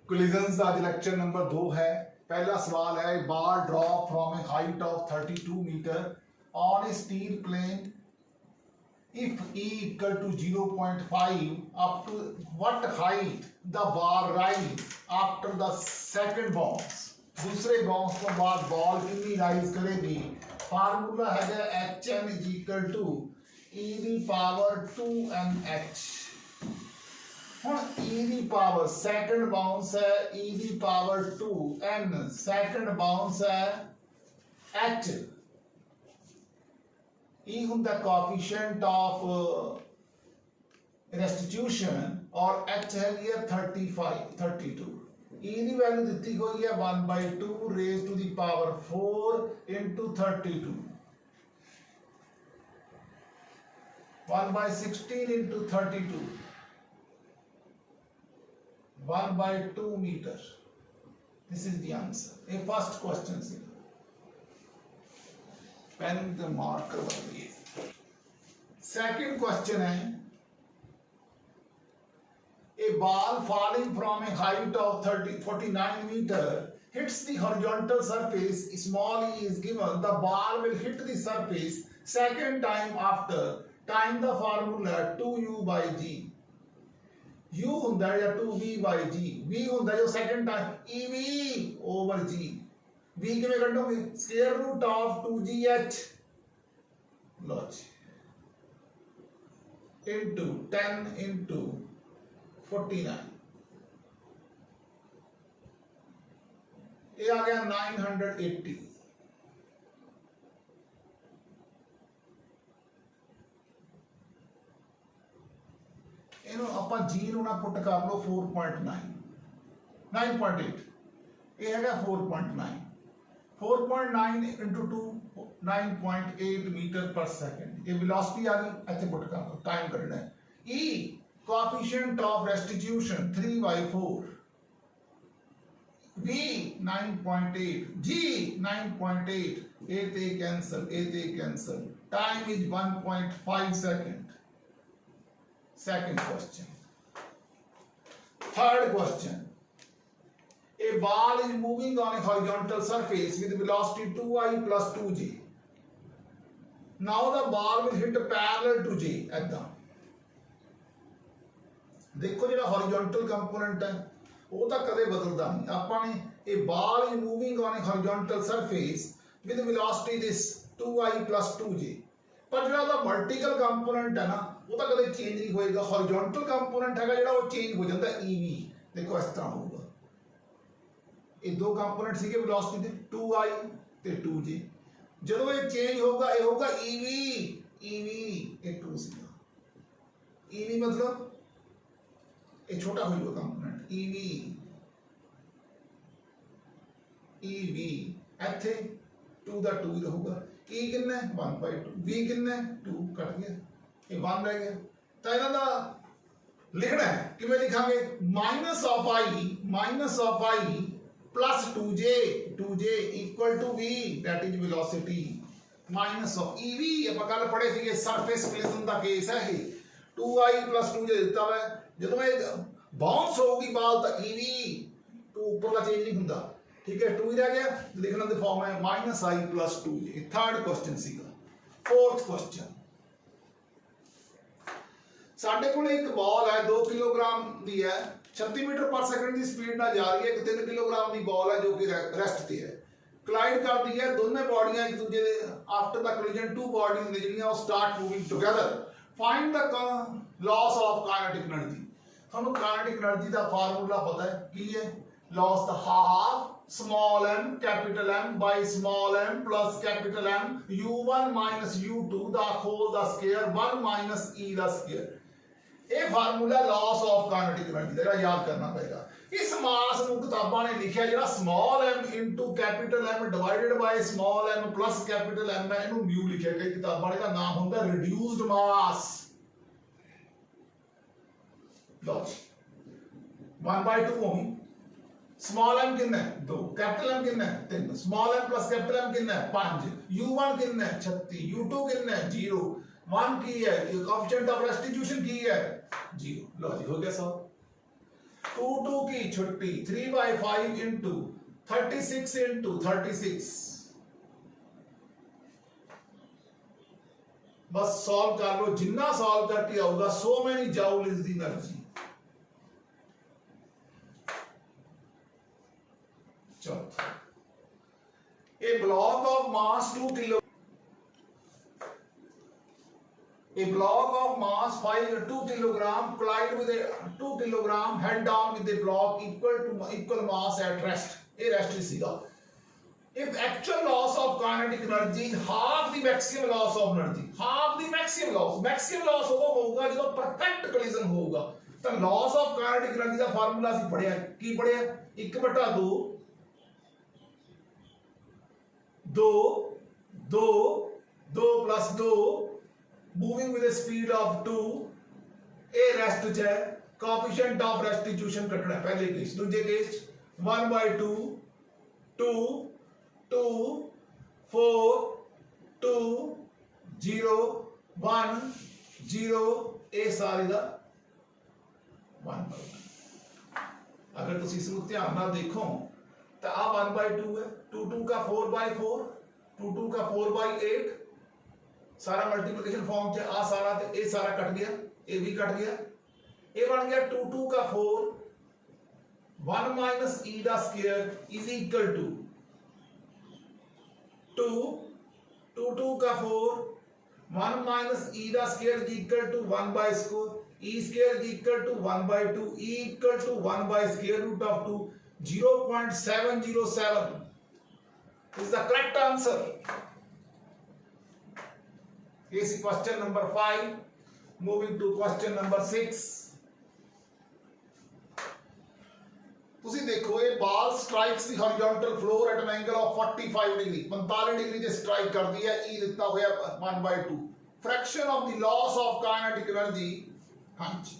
Collisions आज lecture number 2 है। पहला सवाल है ball drop from a height of 32 metre on a steel plane if e equal to 0.5 up to what height the ball rise after the second bounce। दूसरे bounce तो बाद ball कितनी rise करेगी। Formula है hn is equal to e the power 2nh। ਹੁਣ e ਦੀ power second bounce ਹੈ e ਦੀ power 2n, second bounce ਹੈ h। E ਹੁੰਦਾ coefficient of restitution और H है ये 32। E की वैल्यू दी हुई है 1/2 raised to the power 4 into 32, 1/16 into 32, 1/2 meter। This is the answer। A first question is pen the marker बनाइए। Second question है a ball falling from a height of 49 metre hits the horizontal surface, small e is given, the ball will hit the surface second time after time the formula 2u by g। u ਹੁੰਦਾ है 2v by g, v ਹੁੰਦਾ जो second time ev over g। v किਵੇਂ ਕੱਢੋਗੇ square root of 2gh लो जी into 10 into 49, ये आ गया 980। ਇਹਨੂੰ ਆਪਾਂ g ਨੂੰ ਨਾ ਪੁੱਟ ਕਰ ਲਓ 4.9, 9.8, ਇਹ ਹੈਗਾ 4.9, 4.9 into 2 9.8 मीटर per second। ये वेलोसिटी आ गई, ऐसे पुट कर दो, टाइम करना है। E coefficient of restitution 3/4, V 9.8, G 9.8, A ते cancel, time is 1.5 second. Second question. Third question, a ball is moving on a horizontal surface with velocity 2i plus 2j। now the ball will hit parallel to j। ऐदा देखो जो horizontal component है वो तो कदे बदलता नहीं। आपने a ball is moving on a horizontal surface with velocity this 2i plus 2j, पर जो vertical component है ना वो तो कदे चेंज नहीं होएगा। horizontal component है जो वो चेंज हो जाता है ev। देखो इस तरह होगा, ये दो कंपोनेंट सीगे वेलोसिटी दे 2i ते 2j। जदों ये चेंज होगा ये होगा ev, ये 2 सीगा। ev मतलब ये छोटा हो जाएगा कंपोनेंट ev ਇੱਥੇ 2 ਦਾ 2 ਰਹੂਗਾ। e ਕਿੰਨਾ है 1/2, v कितना है 2, कट गया, ये 1 रह गया। तो ਇਹਨਾਂ ਦਾ लिखना है किवें लिखांगे minus of i plus 2j equal to v, that is velocity minus of ev। ਆਪਾਂ ਕੱਲ ਪੜ੍ਹੇ ਸੀਗੇ ਸਰਫੇਸ ਕੋਲਿਜਨ ਦਾ ਕੇਸ ਹੈ ਇਹ। 2i plus 2j ਦਿੱਤਾ ਹੋਇਆ, ਜਦੋਂ ਇਹ ਬਾਉਂਸ ਹੋਊਗੀ ਬਾਲ ਤਾਂ ev ਤੋਂ ਉੱਪਰਲਾ ਚੇਂਜ ਨਹੀਂ ਹੁੰਦਾ। ਠੀਕ ਹੈ, 2 ਹੀ ਰਹਿ ਗਿਆ, ਲਿਖਣ ਦੇ ਫਾਰਮ ਹੈ -i plus 2j। Third question ਸੀਗਾ। फोर्थ क्वेश्चन, ਸਾਡੇ ਕੋਲ ਇੱਕ ਬਾਲ ਹੈ 2 ਕਿਲੋਗ੍ਰਾਮ ਦੀ ਹੈ, 36 मीटर पर सेकंड की स्पीड ਨਾਲ जा रही है। एक 3 किलोग्राम की बॉल है जो कि रेस्ट ते है, क्लाइड कर दी है। दोनों बॉडियां एक दूसरे दे after the collision two bodies ने ਜਿਹੜੀਆਂ ਉਹ start moving together. Find the loss of kinetic energy. ਤੁਹਾਨੂੰ काइनेटिक एनर्जी ਦਾ फार्मूला पता है की है, loss the half small m capital M by small m plus capital M u1 minus u2 the whole the square 1 minus e the square। ਇਹ formula Las of kinetic energy ਦਾ ਯਾਦ ਕਰਨਾ ਪਏਗਾ। ਇਸ ਮਾਸ ਨੂੰ ਕਿਤਾਬਾਂ ਨੇ ਲਿਖਿਆ ਜਿਹੜਾ small m into capital M divided by small m plus capital M ਹੈ, ਇਹਨੂੰ ਮਿਊ ਲਿਖਿਆ ਗਿਆ ਕਿਤਾਬਾਂ ਨੇ। ਦਾ ਨਾਮ ਹੁੰਦਾ ਰਿਡਿਊਸਡ ਮਾਸ। ਲਓ 1/2 ਹੋਈ। स्मॉल m कितना है 2, कैपिटल M कितना है 3, small m plus capital M कितना है 5, u1 कितना है 36, u2 कितना है 0, 1 की है, ये कोएफिशिएंट ऑफ रेस्टिट्यूशन की है 0। लो जी हो गया सब। 2 की छुट्टी 3/5 इंटू 36 इंटू 36। बस सॉल्व कर लो, जिन्ना सॉल्व करके आऊगा so many joule is the energy. चलो, a block of mass 2 kilo, a block of mass 2 kilogram collide with a 2 kilogram head down with a block equal mass at rest। ये rest सीगा। If actual loss of kinetic energy is half the maximum loss of energy, half the maximum loss होगा जो perfect collision होगा। तो loss of kinetic energy का formula सी पढ़िया, की पढ़िया 1/2 2 plus 2 moving with a speed of 2 a rest है, coefficient of restitution कटना है पहले केस। दूसरे केस 1/2 2 2 4 2 0 1 0 ए सारे का 1/2। अगर तुम इसको ध्यान नाल देखो तो आ 1/2 है, 2 का 4/4 2 का 4/8 सारा मल्टीप्लिकेशन फॉर्म च आ सारा ते ए सारा कट गया, ए भी कट गया, ए बन गया 2 का 4 1 माइनस ई दा स्क्वायर इज इक्वल टू 2 का 4 1 माइनस ई दा square is equal to 1/2 e square is equal to 1/2 e equal to 1/square root of 2 0.707 is the correct answer। This is question number 5। Moving to question number 6। ਤੁਸੀਂ ਦੇਖੋ ਇਹ ball strikes the horizontal floor at an angle of 45 degree 45 degree ਤੇ strike ਕਰਦੀ ਹੈ। E ਦਿੱਤਾ ਹੋਇਆ 1/2 fraction of ਦੀ loss of kinetic energy. ਹਾਂਜੀ,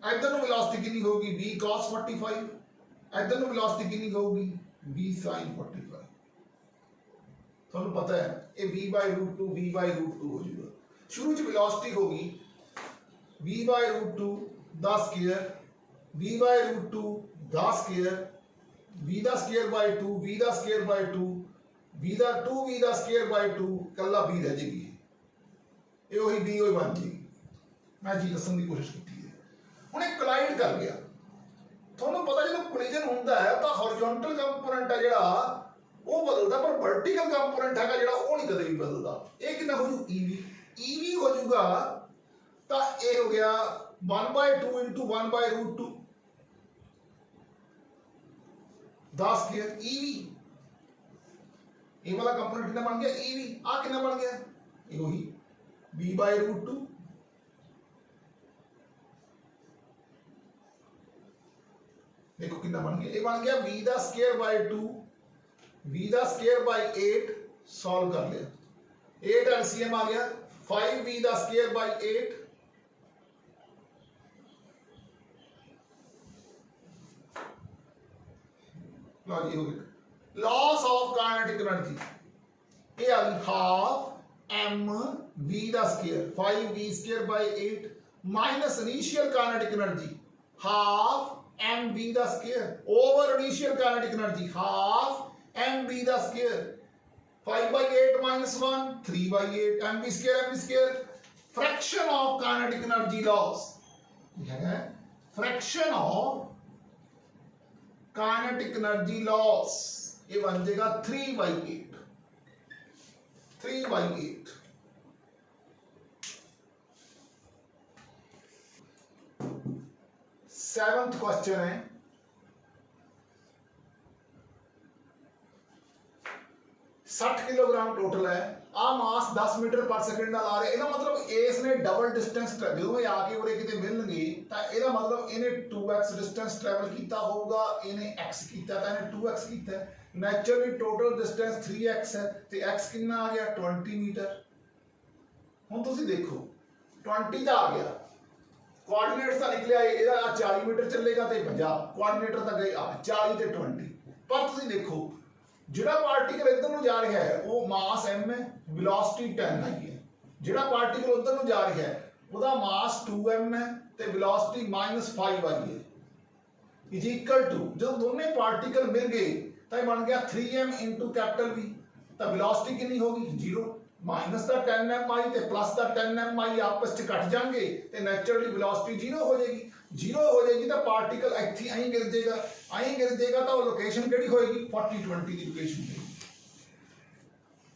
इधर नु वेलोसिटी कितनी होगी v cos 45, इधर नु वेलोसिटी कितनी होगी v sin 45। ਤੁਹਾਨੂੰ पता है ये v/√2 v/√2 हो जाएगा। शुरू च वेलोसिटी होगी v/√2 दा स्क्वायर v/√2 दा स्क्वायर v दा स्क्वायर बाय 2 v दा स्क्वायर बाय 2 v दा 2v दा स्क्वायर बाय 2 कल्ला v रह जाएगी, ये वही v वही बन जाएगी। मैं जी दसन की कोशिश की ਹੁਣ ਇਹ ਕੋਲਾਈਡ ਕਰ ਗਿਆ। ਤੁਹਾਨੂੰ ਪਤਾ ਜਦੋਂ ਕੋਲੀਜਨ ਹੁੰਦਾ ਹੈ ਤਾਂ ਹੌਰੀਜ਼ੌਂਟਲ ਕੰਪੋਨੈਂਟ ਹੈ ਜਿਹੜਾ ਉਹ ਬਦਲਦਾ, ਪਰ ਵਰਟੀਕਲ ਕੰਪੋਨੈਂਟ ਹੈਗਾ ਜਿਹੜਾ ਉਹ ਨਹੀਂ ਕਦੇ ਵੀ ਬਦਲਦਾ। ਇਹ ਕਿੰਨਾ ਹੋ ਜੂ ਈਵੀ ਹੋ ਜਾਊਗਾ ਤਾਂ ਇਹ ਹੋ ਗਿਆ 1/2 into 1/√2 ਦਾ ਸਕੁਅਰ ਈਵੀ। ਇਹ ਵਾਲਾ ਕੰਪੋਨੈਂਟ ਕਿੰਨਾ ਬਣ ਗਿਆ ਈਵੀ, ਆ ਕਿੰਨਾ ਬਣ ਗਿਆ ਇਹ ਉਹੀ v/√2 देखो कितना बन गया, ये बन गया v दा स्क्वायर बाय 2 v दा स्क्वायर बाय 8। सॉल्व कर लिया, 8 एलसीएम आ गया 5v दा स्क्वायर बाय 8 लो जी हो गया। लॉस ऑफ काइनेटिक एनर्जी ये आ गई हाफ m v दा square 5v square by 8 minus initial kinetic energy half mv दा square over initial kinetic energy half mv दा square 5/8 minus 1 3/8 mv square fraction of kinetic energy loss है fraction of kinetic energy loss ये बन जाएगा 3/8 3/8। Seventh question है 60 kilogram total है आ मास 10 metre पर second ਨਾਲ ਆ ਰਿਹਾ। ਇਹਦਾ ਮਤਲਬ ਇਸ ਨੇ ਡਬਲ ਡਿਸਟੈਂਸ ਜਦੋਂ ਇਹ ਆ ਕੇ ਉਰੇ ਕਿਤੇ ਮਿਲਣਗੇ ਤਾਂ ਇਹਦਾ ਮਤਲਬ ਇਹਨੇ 2x ਡਿਸਟੈਂਸ ਟਰੈਵਲ ਕੀਤਾ ਹੋਊਗਾ, ਇਹਨੇ x ਕੀਤਾ ਤਾਂ ਇਹਨੇ 2x ਕੀਤਾ। ਨੈਚੁਰਲੀ ਟੋਟਲ ਡਿਸਟੈਂਸ 3x ਹੈ ਤੇ x ਕਿੰਨਾ ਆ ਗਿਆ 20 ਮੀਟਰ। ਹੁਣ ਤੁਸੀਂ ਦੇਖੋ 20 ਦਾ ਆ ਗਿਆ, कोऑर्डिनेट्स का निकलिया ਇਹਦਾ 40 मीटर ਚੱਲੇਗਾ ਤੇ 50 ਕੋਆਰਡੀਨੇਟਰ ਤਾਂ ਗਏ 40 ਤੇ 20। ਪਰ ਤੁਸੀਂ ਦੇਖੋ ਜਿਹੜਾ ਪਾਰਟੀਕਲ ਇੱਧਰ ਨੂੰ ਜਾ ਰਿਹਾ ਹੈ ਉਹ ਮਾਸ m ਹੈ, ਵੈਲੋਸਿਟੀ 10 आई है। ਜਿਹੜਾ ਪਾਰਟੀਕਲ ਉੱਧਰ ਨੂੰ ਜਾ ਰਿਹਾ ਹੈ ਉਹਦਾ ਮਾਸ 2m ਹੈ ਤੇ ਵੈਲੋਸਿਟੀ -5 आई है इज इक्वल टू ਜਦੋਂ ਦੋਨੇ ਪਾਰਟੀਕਲ ਮਿਲ ਗਏ ਤਾਂ ਇਹ ਬਣ ਗਿਆ 3m into कैपिटल V ਤਾਂ ਵੈਲੋਸਿਟੀ ਕਿੰਨੀ ਹੋਗੀ 0 माइनस का 10mi ਤੇ प्लस का 10mi आपस ਚ ਕੱਟ ਜਾਣਗੇ ਤੇ ਨੈਚੁਰਲੀ ਵੈਲੋਸਿਟੀ 0 ਹੋ ਜਾਏਗੀ ਤਾਂ ਪਾਰਟੀਕਲ ਇੱਥੇ ਐਂ ਗਿਰ ਜਾਏਗਾ ਤਾਂ ਉਹ ਲੋਕੇਸ਼ਨ ਕਿਹੜੀ ਹੋਏਗੀ 40-20 ਦੀ ਲੋਕੇਸ਼ਨ ਹੋਏਗੀ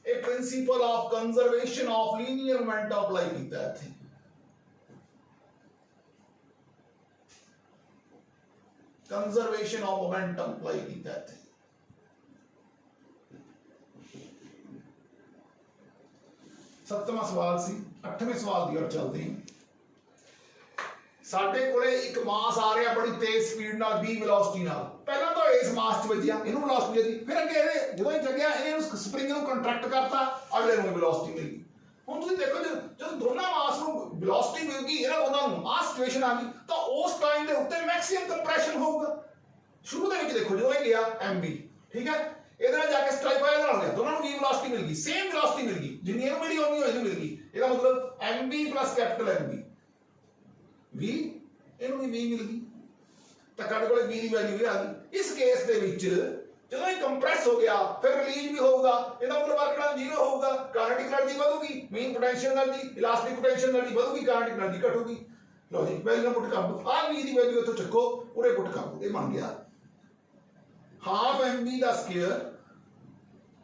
a principle of conservation of linear momentum apply ਕੀਤਾ ਇੱਥੇ conservation of momentum apply ਕੀਤਾ ਇੱਥੇ सत्तवां सवाल सी 8वें सवाल की ओर चलते हैं साडे कोले एक मास आ रहा बड़ी तेज स्पीड नाल v वेलोसिटी नाल पहला तो इस मास च वजिया इहनू वेलोसिटी दी फिर अगे इहदे जदों ही जगया इहने स्प्रिंग नू कंट्रैक्ट करता अगले नू वेलोसिटी मिल गई हुण तुसीं देखो जद दोनों मास नू वेलोसिटी मिल गई इहनां दोनों नू आ सिचुएशन आ गई तो उस टाइम दे उत्ते मैक्सिमम कंप्रेशन होऊगा शुरू दे विच देखो जदों ही गया mv ठीक है ਇਹਦੇ ਨਾਲ ਜਾ ਕੇ ਸਟ੍ਰਾਈਕ ਹੋਇਆ ਇਹਦੇ ਨਾਲ ਹੋ ਗਿਆ ਦੋਨਾਂ ਨੂੰ v ਵੈਲੋਸਿਟੀ ਮਿਲ ਗਈ ਸੇਮ ਵੈਲੋਸਿਟੀ ਮਿਲ ਗਈ ਜਿੰਨੀ ਇਹਨੂੰ ਮਿਲੀ ਉਨੀ ਇਹਨੂੰ ਮਿਲ ਗਈ ਇਹਦਾ ਮਤਲਬ mv plus capital mv v ਇਹਨੂੰ ਵੀ v ਮਿਲ ਗਈ ਤਾਂ ਸਾਡੇ ਕੋਲੇ v ਦੀ ਵੈਲਿਊ ਵੀ ਆ ਗਈ ਇਸ ਕੇਸ ਦੇ ਵਿੱਚ ਜਦੋਂ ਇਹ ਕੰਪਰੈਸ ਹੋ ਗਿਆ ਫਿਰ ਰਿਲੀਜ਼ ਵੀ ਹੋਊਗਾ ਇਹਦਾ ਮਤਲਬ ਵਰਕ ਡਨ 0 ਹੋਊਗਾ ਕਾਇਨੈਟਿਕ એનર્ਜੀ ਵਧੂਗੀ mean potential energy elastic potential energy ਵਧੂਗੀ ਕਾਇਨੈਟਿਕ એનર્ਜੀ ਘਟੂਗੀ ਲਓ ਜੀ ਵੈਲਿਊ ਪੁੱਟ ਕਰ ਦੋ ਆ v ਦੀ ਵੈਲਿਊ ਇੱਥੋਂ ਚੱਕੋ ਉਰੇ ਪੁੱਟ ਕਰ ਦੋ ਇਹ ਬਣ ਗਿਆ हाफ mv ਦਾ square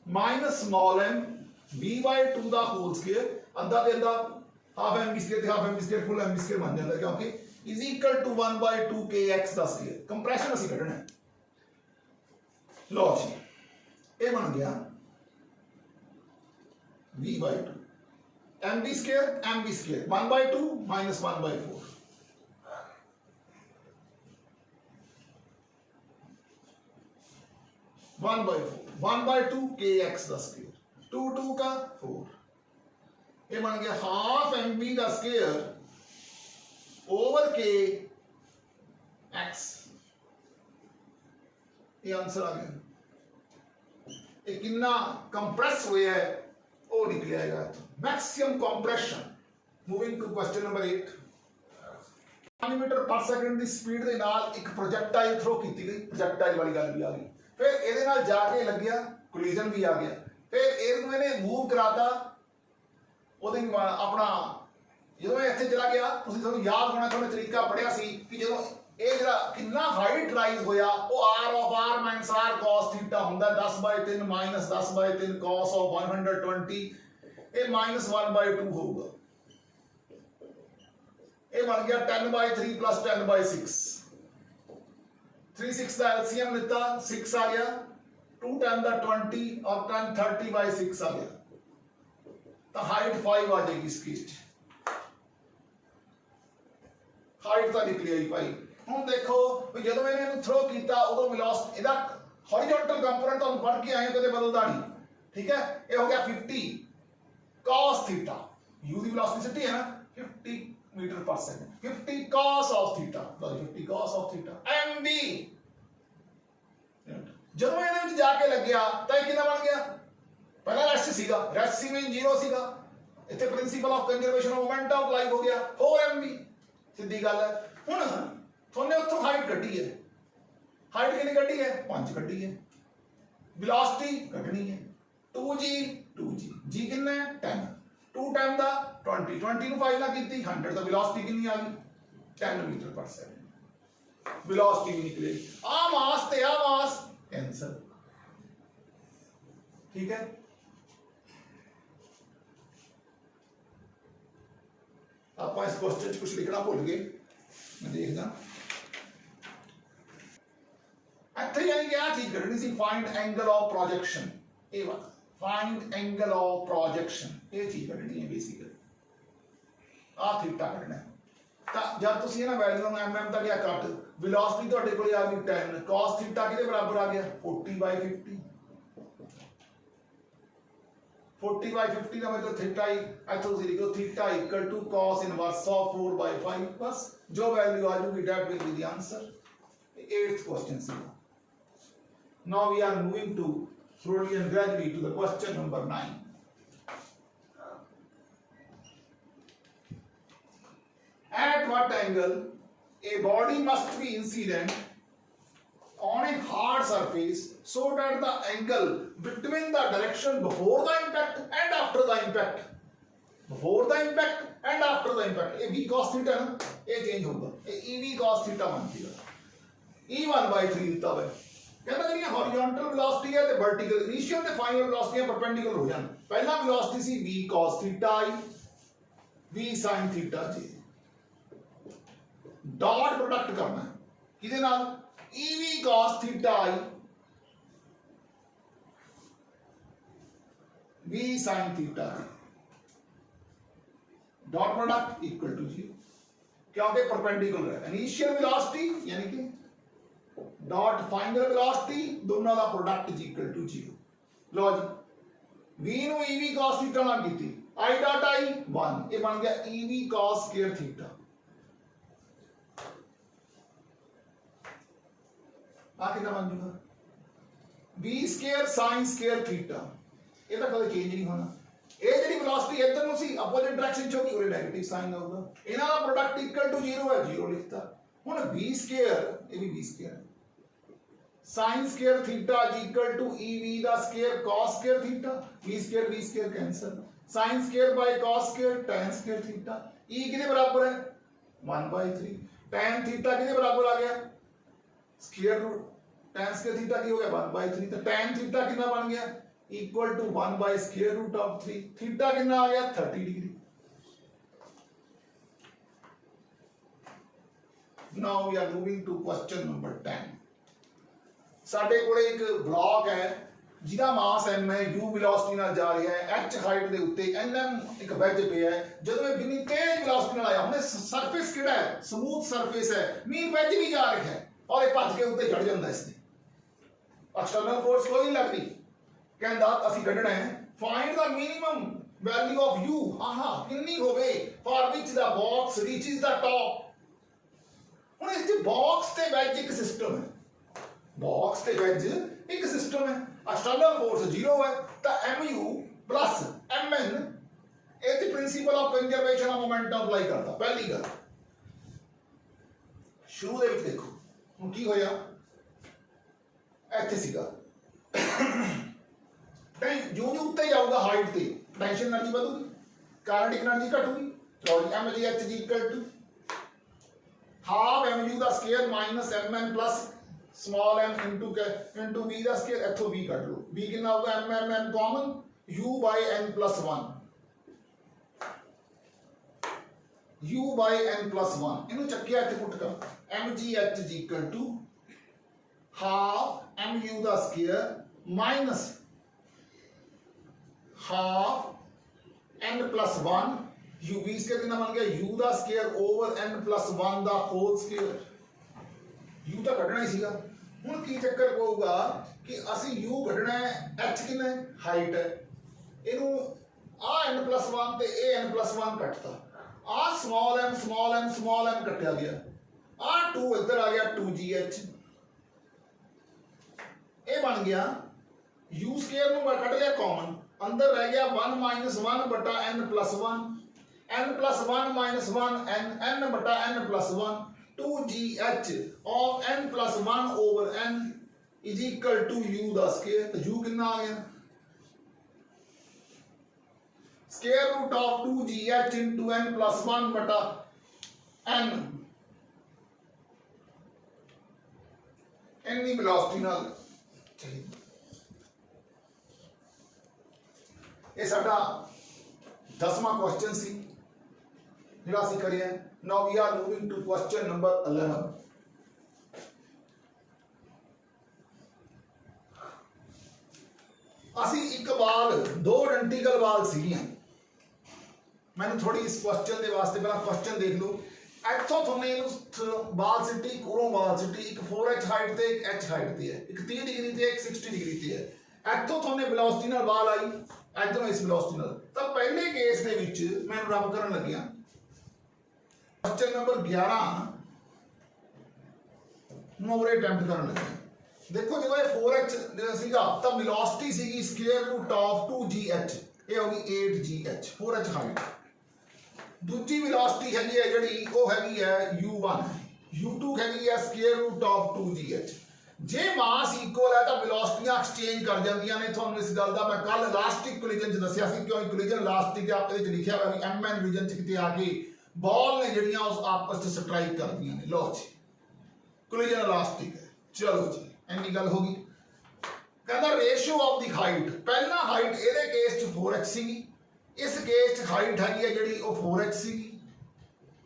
minus small m v by 2 ਦਾ ਹੋਲ ਸਕੁਅਰ ਅੱਧਾ ਤੇ ਅੱਧਾ ਹਾਫ mv ਸਕੁਅਰ ਤੇ half mv square full mv square ਬਣ ਜਾਂਦਾ ਕਿਉਂਕਿ is equal to 1 by 2 kx ਦਾ ਸਕੁਅਰ ਕੰਪਰੈਸ਼ਨ ਅਸੀਂ ਕੱਢਣਾ ਹੈ ਲਓ ਜੀ ਇਹ ਬਣ ਗਿਆ v by 2 mv square 1 by 2 minus 1 by 4 1 by 4 1 by 2 kx ਦਾ ਸਕੁਅਰ 2 2 का 4 ये बन गया हाफ mv का स्क्वायर ओवर k x ये आंसर आ गया ये कितना कंप्रेस हुए है वो निकल आएगा maximum compression moving to question number 8 metre पर सेकंड की स्पीड के नाल एक प्रोजेक्टाइल थ्रो की गई प्रोजेक्टाइल वाली गल भी आ गई फिर ਇਹਦੇ ਨਾਲ ਜਾ ਕੇ ਲੱਗਿਆ ਕੋਲੀਜਨ ਵੀ ਆ ਗਿਆ ਫਿਰ ਇਹਨੂੰ ਇਹਨੇ ਮੂਵ ਕਰਾਤਾ ਉਹਦੇ ਆਪਣਾ ਜਦੋਂ ਇੱਥੇ ਚਲਾ ਗਿਆ ਤੁਸੀਂ ਤੁਹਾਨੂੰ ਯਾਦ ਹੋਣਾ ਤੁਹਾਨੂੰ ਤਰੀਕਾ ਪੜਿਆ ਸੀ ਕਿ ਜਦੋਂ ਇਹ ਜਿਹੜਾ ਕਿੰਨਾ ਹਾਈਟ ਰਾਈਜ਼ ਹੋਇਆ ਉਹ r of r minus r cos θ ਹੁੰਦਾ 10/3 minus 10/3 cos of 120 ਇਹ -1/2 ਹੋਊਗਾ ਇਹ ਬਣ ਗਿਆ 10/3 plus 10/6 3 6 का एलसीएम लेता 6 आ गया 2 10 का 20 और 10 30/6 आ गया तो हाइट 5 आ जाएगी इसकी हाइट तो निकली आई भाई ਹੁਣ ਦੇਖੋ ਵੀ ਜਦੋਂ ਇਹਨੇ ਇਹਨੂੰ ਥਰੋ ਕੀਤਾ ਉਦੋਂ ਵੈਲੋਸਿਟੀ ਇਹਦਾ ਹੌਰੀਜ਼ੌਂਟਲ ਕੰਪੋਨੈਂਟ ਤੁਹਾਨੂੰ ਪੜ੍ਹ ਕੇ ਆਏ ਕਦੇ ਬਦਲਦਾ ਨਹੀਂ ਠੀਕ ਹੈ ਇਹ ਹੋ ਗਿਆ 50 cos θ u ਦੀ ਵੈਲੋਸਿਟੀ ਹੈ ਨਾ 50 मीटर पर second 50 cos of θ 50 cos of θ mv ਜਦੋਂ ਇਹਦੇ ਵਿੱਚ ਜਾ ਕੇ ਲੱਗਿਆ ਤਾਂ ਇਹ ਕਿੰਨਾ ਬਣ ਗਿਆ ਪਹਿਲਾ ਰੈਸਟ ਸੀਗਾ ਰੈਸਟ ਸੀ ਮੀਨ 0 ਸੀਗਾ ਇੱਥੇ principal of conservation of momentum apply ਹੋ ਗਿਆ 4mv ਸਿੱਧੀ ਗੱਲ ਹੈ ਹੁਣ ਤੁਹਾਨੇ ਉੱਥੋਂ ਹਾਈਟ ਕੱਢੀ ਹੈ ਹਾਈਟ ਕਿੰਨੀ ਕੱਢੀ ਹੈ 5 ਕੱਢੀ ਹੈ ਵੈਲੋਸਿਟੀ ਕੱਢਣੀ ਹੈ 2g g ਕਿੰਨਾ ਹੈ 10 2 टाइम ਦਾ 20 ਨੂੰ 5 ਨਾਲ ਕੀਤੀ 100 ਤਾਂ ਵੈਲੋਸਿਟੀ ਕਿੰਨੀ ਆ ਗਈ 10 ਮੀਟਰ ਪਰ ਸੈਕਿੰਡ ਵੈਲੋਸਿਟੀ ਵੀ ਨਿਕਲੇਗੀ ਆ ਮਾਸ ਤੇ ਆ ਮਾਸ ਕੈਂਸਲ ਠੀਕ ਹੈ ਆਪਾਂ ਇਸ ਕੁਐਸਚਨ 'ਚ ਕੁਝ ਲਿਖਣਾ ਭੁੱਲ ਗਏ ਮੈਂ ਦੇਖਦਾ ਇੱਥੇ ਯਾਨੀ ਕਿ ਆ ਚੀਜ਼ ਕਰਨੀ ਸੀ ਫਾਈਂਡ ਐਂਗਲ ਆਫ ਪ੍ਰੋਜੈਕਸ਼ਨ ਇਹ ਵਾਲਾ फाइंड एंगल ऑफ प्रोजेक्शन ये चीज कढ़नी है बेसिकली आ थीटा कढ़ना है ਤਾਂ ਜਦ ਤੁਸੀਂ ਇਹਨਾਂ ਵੈਲਿਊ ਨੂੰ mm ਤੱਕ ਜਾਂ ਕੱਟ ਵੈਲੋਸਿਟੀ ਤੁਹਾਡੇ ਕੋਲੇ ਆ ਗਈ 10 cos ਥੀਟਾ ਕਿਹਦੇ ਬਰਾਬਰ ਆ ਗਿਆ 40/50 40/50 ਦਾ ਮਤਲਬ ਥੀਟਾ ਹੀ ਇੱਥੋਂ ਤੁਸੀਂ ਲਿਖੋ theta equal to cos inverse of 4/5 ਬਸ ਜੋ ਵੈਲਿਊ ਆ ਜੂਗੀ that will be the answer 8th question C now we are moving to slowly and gradually to the question number 9 at what angle a body must be incident on a hard surface so that the angle between the direction before the impact and after the impact, before the impact and after the impact, ये v cos theta है ना, ये change होगा, ये ev cos theta बन जाएगा, e1/3 दिता हुआ है। कहता जी हॉरिजॉन्टल वेलोसिटी है ते वर्टिकल इनिशियल ते फाइनल वेलोसिटी परपेंडिकुलर हो जान। पहला वेलोसिटी सी v cos theta i, v sin theta j, dot product करना है किदे नाल, ev cos theta i, v sin theta j, dot product equal to 0, क्योंकि परपेंडिकुलर है। इनिशियल वेलोसिटी यानी कि डॉट फाइनल वेलोसिटी दोनों का प्रोडक्ट इज इक्वल टू 0। लो जी v नु ev cos theta ਨਾਲ ਕੀਤੀ, i dot i 1, ਇਹ ਬਣ ਗਿਆ ev cos square theta। ਆ ਕਿੰਨਾ ਬਣ ਜੂਗਾ v square sin square theta, ਇਹ ਤਾਂ ਕਦੇ ਚੇਂਜ ਨਹੀਂ ਹੋਣਾ। ਇਹ ਜਿਹੜੀ ਵੈਲੋਸਿਟੀ ਇੱਧਰ ਨੂੰ ਸੀ ਆਪੋਜ਼ਿਟ ਡਾਇਰੈਕਸ਼ਨ ਚ ਹੋਗੀ, ਉਹਦੇ ਨੈਗੇਟਿਵ ਸਾਈਨ ਆਊਗਾ। ਇਹਨਾਂ ਦਾ ਪ੍ਰੋਡਕਟ ਇਕੁਅਲ ਟੂ 0 ਹੈ, 0 ਲਿਖਤਾ। ਹੁਣ v ਸਕੁਅਰ, ਇਹ ਵੀ v ਸਕੁਅਰ ਹੈ, sin square theta is equal to ev the square cos square theta, v square cancel, sin square by cos square tan square theta. e ਕਿਹਦੇ ਬਰਾਬਰ ਹੈ 1/3, tan theta ਕਿਹਦੇ ਬਰਾਬਰ ਆ ਗਿਆ square root tan square theta ਕੀ ਹੋ ਗਿਆ 1/3, ਤਾਂ tan ਥੀਟਾ ਕਿੰਨਾ ਬਣ ਗਿਆ equal to 1 by square root of 3, theta कितना आ गया 30 degree. Now we are moving to question number 10। साडे कोले एक ब्लॉक है जिहदा मास m है, u वेलोसिटी नाल जा रहा है, h हाइट दे उत्ते nm एक वेज पिया है। जदों ये बिनी तेज वेलोसिटी नाल आया, हुणे सरफेस किहड़ा है स्मूथ सरफेस है, मीन वेज भी जा रहा है और ये भज के उत्ते चढ़ जांदा इसने, एक्सटर्नल फोर्स कोई नहीं लगदी। कहंदा ਅਸੀਂ ਕੱਢਣਾ ਹੈ find the minimum value of u, आहा कितनी होवे for which the box reaches the top. ਹੁਣ ਇਸ बॉक्स ਤੇ ਵੈਜ ਇੱਕ ਸਿਸਟਮ ਹੈ, बॉक्स ਤੇ ਵੈਜ ਇੱਕ ਸਿਸਟਮ ਹੈ, एक्सटर्नल फोर्स 0 है ਤਾਂ mu प्लस mn ਇਹ ਤੇ principle of conservation of momentum apply करता। पहली गल शुरू ਦੇ ਵਿੱਚ ਦੇਖੋ ਹੁਣ ਕੀ ਹੋਇਆ, ਇੱਥੇ ਸੀਗਾ जो जो उत्ते जाऊगा हाइट ते टेंशन एनर्जी बढ़ूगी, काइनेटिक एनर्जी घटूगी। लो जी mg h is equal to half mu ਦਾ square minus mn plus small m into v ਦਾ ਸਕੁਅਰ, ਇੱਥੋਂ v ਕੱਢ ਲਓ, v ਕਿੰਨਾ ਹੋਊਗਾ mmn common u by n plus 1, u by n plus 1 ਇਹਨੂੰ ਚੱਕਿਆ ਇੱਥੇ ਪੁੱਟ ਕਰ, mg h is equal to half mu ਦਾ square minus half n plus 1 u v square कितना बन गया u ਦਾ ਸਕੁਅਰ ਓਵਰ n plus 1 ਦਾ ਹੋਲ ਸਕੁਅਰ। u ਤਾਂ ਕੱਢਣਾ ਹੀ ਸੀਗਾ। ਹੁਣ ਕੀ ਚੱਕਰ ਪਊਗਾ ਕਿ ਅਸੀਂ u ਕੱਢਣਾ ਹੈ, h ਕਿੰਨਾ ਹੈ ਹਾਈਟ ਹੈ, ਇਹਨੂੰ ਆ n plus 1 ਤੇ ਇਹ n plus 1 ਕੱਟਤਾ, ਆ small m ਕੱਟਿਆ ਗਿਆ, ਆ 2 ਇੱਧਰ ਆ ਗਿਆ 2gh, ਇਹ ਬਣ ਗਿਆ u ਸਕੁਅਰ ਨੂੰ ਕੱਢ ਲਿਆ ਕਾਮਨ, अंदर रह गया 1 minus 1 बटा n plus 1, n plus 1 minus 1 n बटा n plus 1, 2gh of n plus 1 over n is equal to u ਦਾ ਸਕੁਅਰ। तो u कितना आ गया square root of 2gh into n plus 1 बटा n, n ਦੀ वेलोसिटी नाल चलिए। ये साडा 10वां क्वेश्चन सी जिहड़ा असीं करिया। Now we are moving to question number 11। असीं एक बाल दो आइडेंटिकल बाल सीगियां। मैंने थोड़ी इस क्वेश्चन के वास्ते पहला क्वेश्चन देख लो। इत्थों तुमने बाल सिटी एक उरों बाल सिटी, एक 4h हाइट ते एक h हाइट ते है, एक 30 डिग्री ते एक 60 डिग्री ते है। इत्थों तुमने वेलोसिटी नाल बाल आई, इधरों इस वेलोसिटी नाल। तो पहले केस दे विच मैं रब करन लग्या क्वेश्चन नंबर 11 नंबर अटेम्प्ट करन लग्या। देखो जो 4h सीगा तो वेलोसिटी सीगी स्क्वायर रूट ऑफ 2gh, ये होगी 8gh, 4h हाइट। दूजी वेलोसिटी हैगी है जिहड़ी वो हैगी है u1 u2 हैगी है स्क्वायर रूट ऑफ 2gh जे मास इक्वल है तो वेलोसिटियां एक्सचेंज कर जांदियां ने ਤੁਹਾਨੂੰ इस गल का मैं कल इलास्टिक कोलिजन च दस्सिया सी क्यों कोलिजन इलास्टिक आपके विच लिखिया हुआ भी mn रीजन च किते आके बॉल ने जड़ियां उस आपस च स्ट्राइक करदियां ने लो जी कोलिजन इलास्टिक है चलो जी इन्नी गल हो गई कहता रेशियो ऑफ द हाइट पहला हाइट ਇਹਦੇ केस च 4h ਸੀਗੀ इस केस च हाइट हैगी है ਜਿਹੜੀ ਉਹ 4h ਸੀਗੀ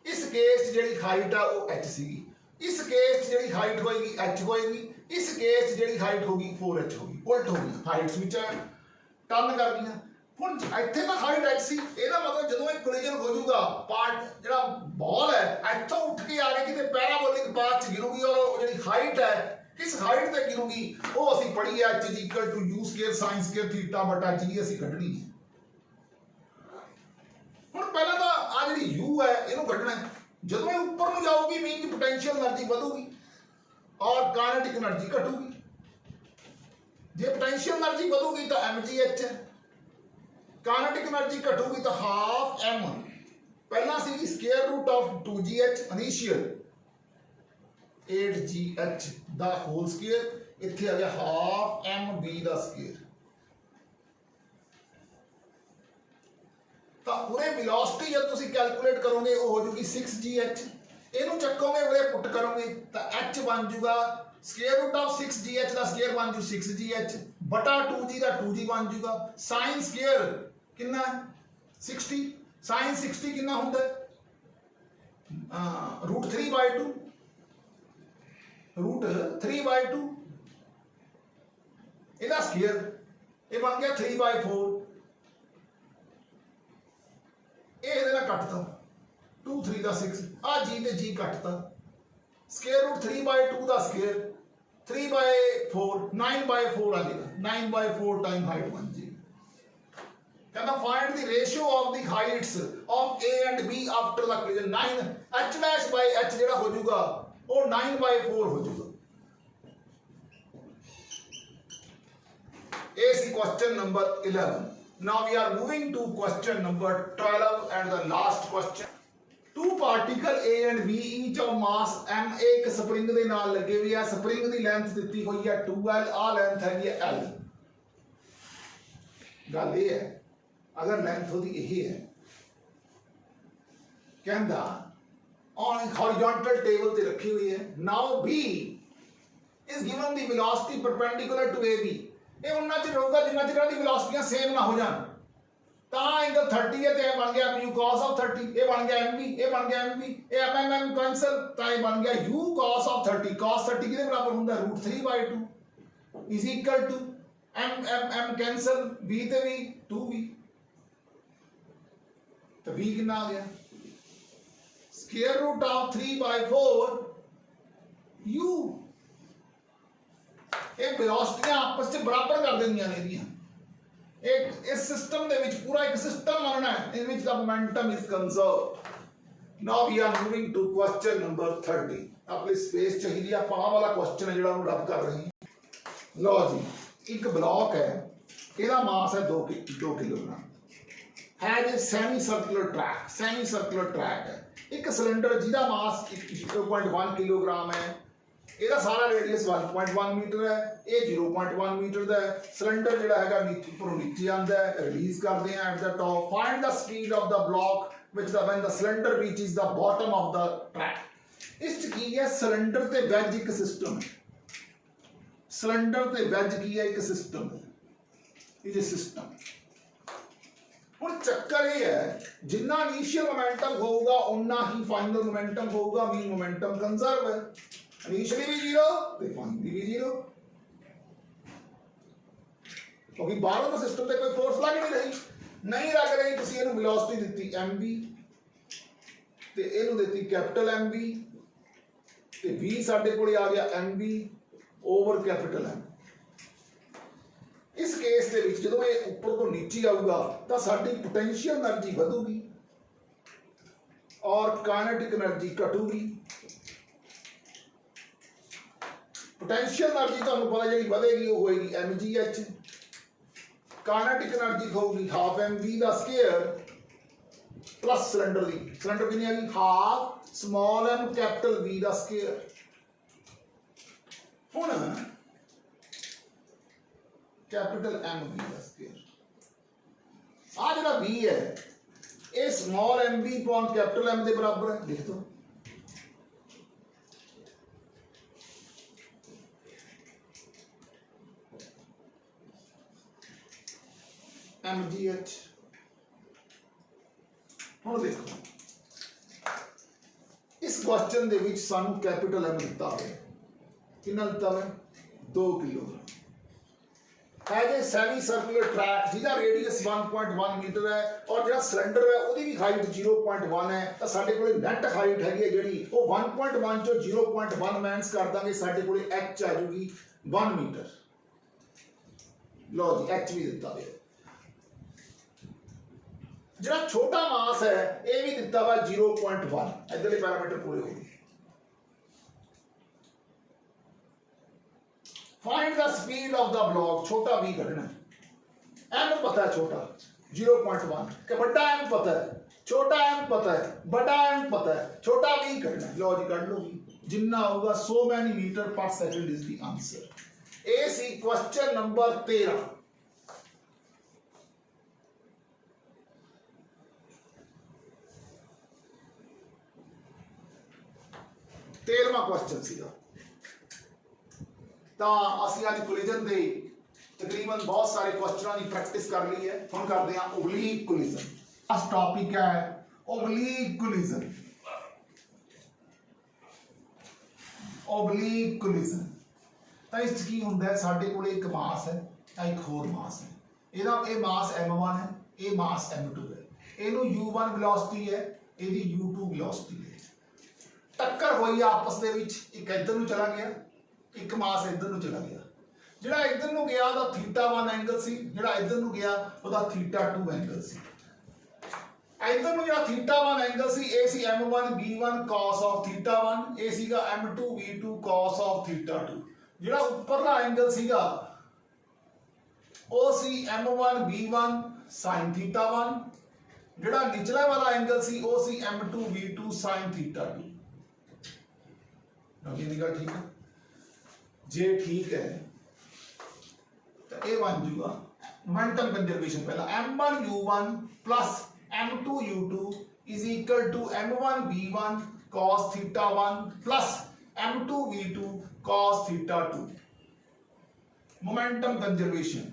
इस केस च ਜਿਹੜੀ हाइट आ ਉਹ h ਸੀਗੀ इस केस च ਜਿਹੜੀ हाइट होएगी h होएगी इस केस च ਜਿਹੜੀ हाइट होगी 4h होगी उल्ट हो गई हाइट्स ਵਿੱਚ टर्न कर गईਆਂ ਹੁਣ ਇੱਥੇ ਤਾਂ ਹਾਈਟ h ਸੀ ਇਹਦਾ ਮਤਲਬ ਜਦੋਂ ਇਹ ਕੋਲੀਜਨ ਹੋ ਜਾਊਗਾ ਪਾਰਟ ਜਿਹੜਾ ਬਾਲ ਹੈ ਇੱਥੋਂ ਉੱਠ ਕੇ ਆ ਕੇ ਕਿਤੇ ਪੈਰਾਬੋਲਿਕ ਪਾਥ 'ਚ ਗਿਰੂਗੀ ਔਰ ਉਹ ਜਿਹੜੀ ਹਾਈਟ ਹੈ किस हाइट ਤੇ ਗਿਰੂਗੀ ਉਹ ਅਸੀਂ ਪੜ੍ਹੀ ਹੈ h u square sin square theta ਬਟਾ g ਅਸੀਂ ਕੱਢਣੀ ਹੈ ਹੁਣ ਪਹਿਲਾਂ ਤਾਂ ਆ ਜਿਹੜੀ u ਹੈ ਇਹਨੂੰ ਕੱਢਣਾ ਹੈ ਜਦੋਂ ਇਹ ਉੱਪਰ ਨੂੰ ਜਾਊਗੀ ਮੀਨ पोटेंशियल एनर्जी ਵਧੂਗੀ और काइनेटिक एनर्जी घटूगी जे पोटेंशियल एनर्जी बढ़ूगी तो mgh है काइनेटिक एनर्जी घटूगी तो हाफ m पहला सी square root of 2gh initial 8gh दा होल स्क्वायर इत्थे आ गया हाफ mb दा स्क्वायर तो पूरे वेलोसिटी जब तुसी कैलकुलेट करोगे वो हो जाएगी 6gh ਇਹਨੂੰ ਚੱਕੋਗੇ ਉਹਦੇ ਪੁੱਟ ਕਰੋਗੇ ਤਾਂ h ਬਣ ਜੂਗਾ ਸਕੁਅਰ ਰੂਟ ਆਫ 6gh ਦਾ ਸਕੁਅਰ ਬਣ ਜੂ 6gh ਬਟਾ 2g ਦਾ 2g ਬਣ ਜੂਗਾ sin ਸਕੁਅਰ ਕਿੰਨਾ 60 sin 60 ਕਿੰਨਾ ਹੁੰਦਾ रूट 3/2 रूट 3/2 ਇਹਦਾ ਸਕੁਅਰ ਇਹ ਬਣ ਗਿਆ 3/4 ਇਹ ਇਹਦੇ ਨਾਲ ਕੱਟਦਾ 2 3 ਦਾ 6 आ g ਤੇ g ਕੱਟਤਾ ਸਕੁਅਰ ਰੂਟ 3/2 ਦਾ ਸਕੁਅਰ 3/4 9/4 ਆ ਜਾਏਗਾ 9/4 ਟਾਈਮ ਹਾਈਟ ਬਣ ਜੀ ਕਹਿੰਦਾ find the ratio of the heights of a and b after the collision 9 h dash by h ਜਿਹੜਾ ਹੋ ਜਾਊਗਾ ਉਹ 9/4 ਹੋ ਜਾਊਗਾ ਇਹ ਸੀ question number 11 now we are moving to question number 12 and the last question two particle A and B each of mass m एक spring दे नाल लगे हुए है स्प्रिंग दी लेंथ दित्ती हुई है 2l आ लेंथ है l गल ये है अगर लेंथ ओदी यही है कहंदा on horizontal table ते रखी हुई है now B is given the velocity perpendicular to AB ये उन्ना च रहूगा जिन्ना च दी वेलोसिटीयां सेम ना हो जान ता एंगल 30 है ते बन गया mu cos of 30 ये बन गया mb ये बन गया mb ये mm कैंसिल ता ये बन गया u cos of 30 cos 30 किदे बराबर हुंदा √3/2 is equal to m cancel b ते v 2v तो v कितना आ गया स्क्वायर रूट ऑफ 3/4 u ਇਹ वेलोसिटीयां आपस में बराबर कर देंदियां ने ਇਹਦੀਆਂ एक इस सिस्टम ਦੇ ਵਿੱਚ पूरा एक सिस्टम बनना है in which the momentum is conserved now we are moving to question number 30 अपनी स्पेस चाहिए ਆਪਾਂ ਆਹ ਵਾਲਾ क्वेश्चन है ਜਿਹੜਾ ਉਹਨੂੰ ਰੱਬ ਕਰ ਰਹੇ ਹਾਂ ਲਓ ਜੀ ਇੱਕ ਬਲੌਕ ਹੈ ਇਹਦਾ ਮਾਸ ਹੈ 2 किलोग्राम है जे सेमी सर्कुलर ट्रैक है एक सिलेंडर जिहदा मास 0.1 किलोग्राम है ਇਹਦਾ ਸਾਰਾ ਰੇਡੀਅਸ 1.1 ਮੀਟਰ ਹੈ ਇਹ 0.1 ਮੀਟਰ ਦਾ ਹੈ ਸਿਲੰਡਰ ਜਿਹੜਾ ਹੈਗਾ ਨੀਚੇ ਉੱਪਰੋਂ ਨੀਚੇ ਆਂਦਾ ਹੈ ਰਿਲੀਜ਼ ਕਰਦੇ ਆ at the top find the speed of the block ਵਿਚ the when the cylinder reaches the bottom of the track ਇਸ ਚ ਕੀ ਹੈ ਸਿਲੰਡਰ ਤੇ ਵੈਜ ਇੱਕ ਸਿਸਟਮ ਹੈ ਸਿਲੰਡਰ ਤੇ ਵੈਜ ਕੀ ਹੈ ਇੱਕ ਸਿਸਟਮ ਹੈ ਇਹ ਸਿਸਟਮ ਹੁਣ ਚੱਕਰ ਇਹ ਹੈ ਜਿੰਨਾ ਇਨੀਸ਼ੀਅਲ ਮੋਮੈਂਟਮ ਹੋਊਗਾ ਉਨਾ ਹੀ ਫਾਈਨਲ ਮੋਮੈਂਟਮ ਹੋਊਗਾ ਮੀਨ ਮੋਮੈਂਟਮ ਕੰਜ਼ਰਵ ਹੈ इनिशियली भी जीरो तो फाइनली भी जीरो क्योंकि बाहरों का सिस्टम से कोई फोर्स लग नहीं रही किसी ने वेलोसिटी दी mv ते इहनू दी कैपिटल mv ते v साडे कोले आ गया mv ओवर कैपिटल m इस केस दे विच जदों ये ऊपर तो नीचे आऊगा तो साडी पोटेंशियल एनर्जी वधूगी और काइनेटिक एनर्जी घटूगी पोटेंशियल एनर्जी तुहानू पता जी बढ़ेगी वो होएगी mgh काइनेटिक एनर्जी होगी हाफ mv दा स्क्वायर प्लस सिलेंडर की कितनी आ गई half small m capital V का स्केयर। हुण कैपिटल M V का स्केयर आ जिहड़ा V है ये small m V upon capital M के बराबर है। लिख दो MGH। ਹੁਣ देखो इस क्वेश्चन ਦੇ ਵਿੱਚ ਸਾਨੂੰ कैपिटल M ਦਿੱਤਾ ਹੋਇਆ कितना ਦਿੱਤਾ ਹੋਇਆ 2 किलोग्राम है जे सेमी सर्कुलर ट्रैक जिहदा रेडियस 1.1 मीटर है और जिहड़ा सिलेंडर है ਉਹਦੀ भी हाइट 0.1 है ਤਾਂ ਸਾਡੇ ਕੋਲੇ ਨੈਟ ਹਾਈਟ ਹੈਗੀ ਹੈ ਜਿਹੜੀ ਉਹ 1.1 ਚੋਂ 0.1 ਮਾਈਨਸ ਕਰ ਦਾਂਗੇ ਸਾਡੇ ਕੋਲੇ h ਆ ਜੂਗੀ 1 मीटर। ਲਓ ਜੀ h ਵੀ ਦਿੱਤਾ ਹੋਇਆ। ਜਿਹੜਾ ਛੋਟਾ ਮਾਸ है ये भी दिता हुआ 0.1 इधरले पैरामीटर पूरे हो गए। Find the speed of the block छोटा v कढना m पता है छोटा 0.1 के बड़ा m पता है छोटा m पता है बड़ा m पता है छोटा v कढना। लो जी कढ लो जितना होगा so many meter per second is the answer। ए सी क्वेश्चन नंबर 13। तेरहवां क्वेश्चन सीगा ਤਾਂ ਅਸੀਂ ਅੱਜ ਕੋਲੀजन ਦੇ ਤਕਰੀਬਨ ਬਹੁਤ ਸਾਰੇ ਕੁਐਸਚਨਾਂ ਦੀ ਪ੍ਰੈਕਟਿਸ ਕਰ ਲਈ ਹੈ। ਹੁਣ ਕਰਦੇ ਹਾਂ ਓਬਲੀਕ ਕੋਲੀजन। ਅੱਜ ਟੌਪਿਕ ਹੈ ਓਬਲੀਕ ਕੋਲੀजन। ਓਬਲੀਕ ਕੋਲੀजन ਤਾਂ ਇਸ 'ਚ ਕੀ ਹੁੰਦਾ ਹੈ ਸਾਡੇ ਕੋਲੇ ਇੱਕ ਮਾਸ ਹੈ ਤਾਂ ਇੱਕ ਹੋਰ ਮਾਸ ਹੈ ਇਹਦਾ ਇਹ ਮਾਸ m1 ਹੈ ਇਹ ਮਾਸ m2 ਹੈ ਇਹਨੂੰ u1 ਵੈਲੋਸਿਟੀ ਹੈ ਇਹਦੀ u2 ਵੈਲੋਸਿਟੀ ਹੈ। टक्कर हुई आपस दे विच एक इधर नूं चला गया एक मास इधर नूं चला गया। जिहड़ा इधर नूं गया दा θ1 एंगल सी जिहड़ा इधर नूं गया ओदा θ2 एंगल सी। इधर नूं जिहड़ा θ1 एंगल सी ए सी m1 b1 cos ऑफ θ1 ए सीगा m2 v2 cos ऑफ θ2। जिहड़ा उपरला एंगल सीगा ओ सी m1 b1 sin θ1 जिहड़ा निचला वाला एंगल सी ओ सी m2 v2 sin θ2। ठीक है जे ठीक है तो ये बन जूगा मोमेंटम कंजर्वेशन। पहला m1 u1 plus m2 u2 is equal to m1 b1 cos θ1 plus m2 v2 cos θ2। Momentum conservation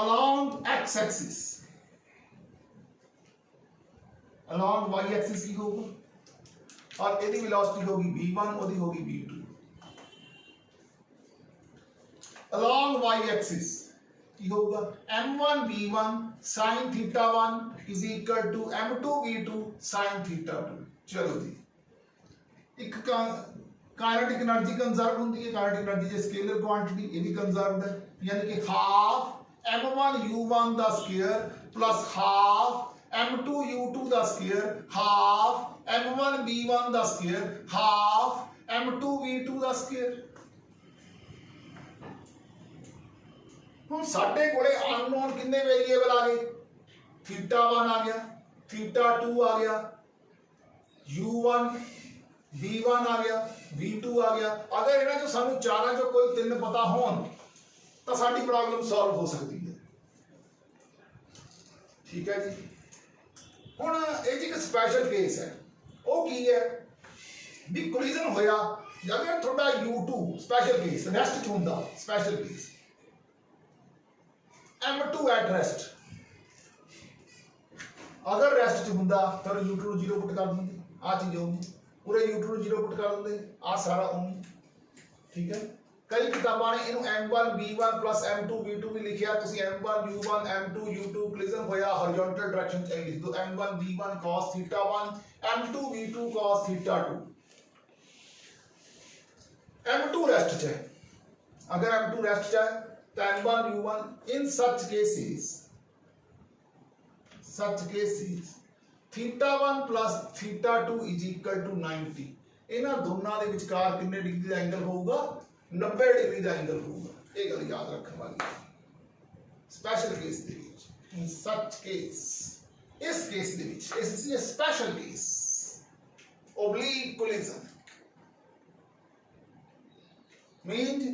along x axis along y axis की होगा और यदि वेलोसिटी होगी v1 ओदी होगी v2। अलॉन्ग y एक्सिस की होगा m1 v1 sin θ1 is equal to m2 v2 sin θ2। चलो जी एक काइनेटिक एनर्जी कंजर्व होती है काइनेटिक एनर्जी जे स्केलर क्वांटिटी ये भी कंजर्व्ड है यानी कि हाफ m1 u1 दा square plus half m2 u2 दा स्क्वायर हाफ m1 b1 दा स्क्वायर हाफ m2 v2 दा स्क्वायर। हुण साडे कोले अननोन कितने वेरिएबल आ गए θ1 आ गया θ2 आ गया u1 b1 आ गया v2 आ गया। अगर इन्हां चों सानू चारां चों कोई तीन पता होण तां साडी प्रॉब्लम सॉल्व हो सकती है। ठीक है जी ਹੁਣ ਇਹ ਜੀ ਇੱਕ ਸਪੈਸ਼ਲ ਕੇਸ ਹੈ ਉਹ ਕੀ ਹੈ ਵੀ ਕੋਲੀजन ਹੋਇਆ ਅਗਰ ਤੁਹਾਡਾ u2 ਸਪੈਸ਼ਲ ਕੇਸ ਰੈਸਟ ਚ ਹੁੰਦਾ special case m2 at rest अगर रेस्ट च हुंदा तो u2 ਨੂੰ 0 पुट कर देंगे आ चीज होगी पूरे u2 ਨੂੰ 0 पुट कर देंगे आ सारा होगी। ठीक है कई किताबां ने इनु m1 b1 plus m2 v2 भी लिखिया तुसी m1 u1 m2 u2 collision होया हॉरिजॉन्टल डायरेक्शन च लिख दो m1 b1 cos θ1 m2 v2 cos θ2। m2 rest च है अगर m2 रेस्ट च है तो m1 u1 in such cases θ1 plus θ2 is equal to 90। इन्हां दोनों के विचकार कितने डिग्री का एंगल होगा 90 डिग्री का एंगल होगा। ये गल याद रखने वाली special case they which in such case, इस केस दे विच, इस special case oblique collision means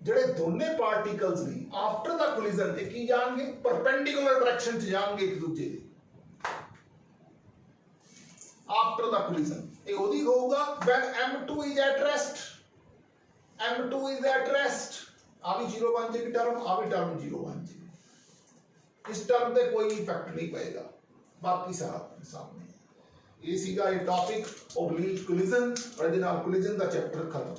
ਜਿਹੜੇ ਦੋਨੇ ਪਾਰਟੀਕਲਸ ਨੇ ਆਫਟਰ ਦਾ ਕੋਲਿਜਨ ਤੇ ਕੀ ਜਾਣਗੇ, ਪਰਪੈਂਡੀਕੂਲਰ ਡਾਇਰੈਕਸ਼ਨ ਚ ਜਾਣਗੇ ਇੱਕ ਦੂਜੇ ਦੇ ਆਫਟਰ ਦਾ ਕੋਲਿਜਨ। ਇਹ ਉਹਦੀ ਹੋਊਗਾ when m2 is at rest, m2 is at rest, ਆ ਵੀ 0 ਬਣ ਜਾਏਗੀ ਟਰਮ, ਆ ਵੀ ਟਰਮ 0 ਬਣ ਜਾਏਗੀ, ਇਸ ਟਰਮ ਤੇ ਕੋਈ ਇਫੈਕਟ ਨਹੀਂ ਪਏਗਾ, ਬਾਕੀ ਸਾਰਾ ਸਾਹਮਣੇ। ਇਹ ਸੀਗਾ ਇਹ ਟੌਪਿਕ ਓਬਲੀਕ ਕੋਲਿਜਨ, और ਇਹਦੇ ਨਾਲ ਕੋਲਿਜਨ ਦਾ ਚੈਪਟਰ ਖਤਮ।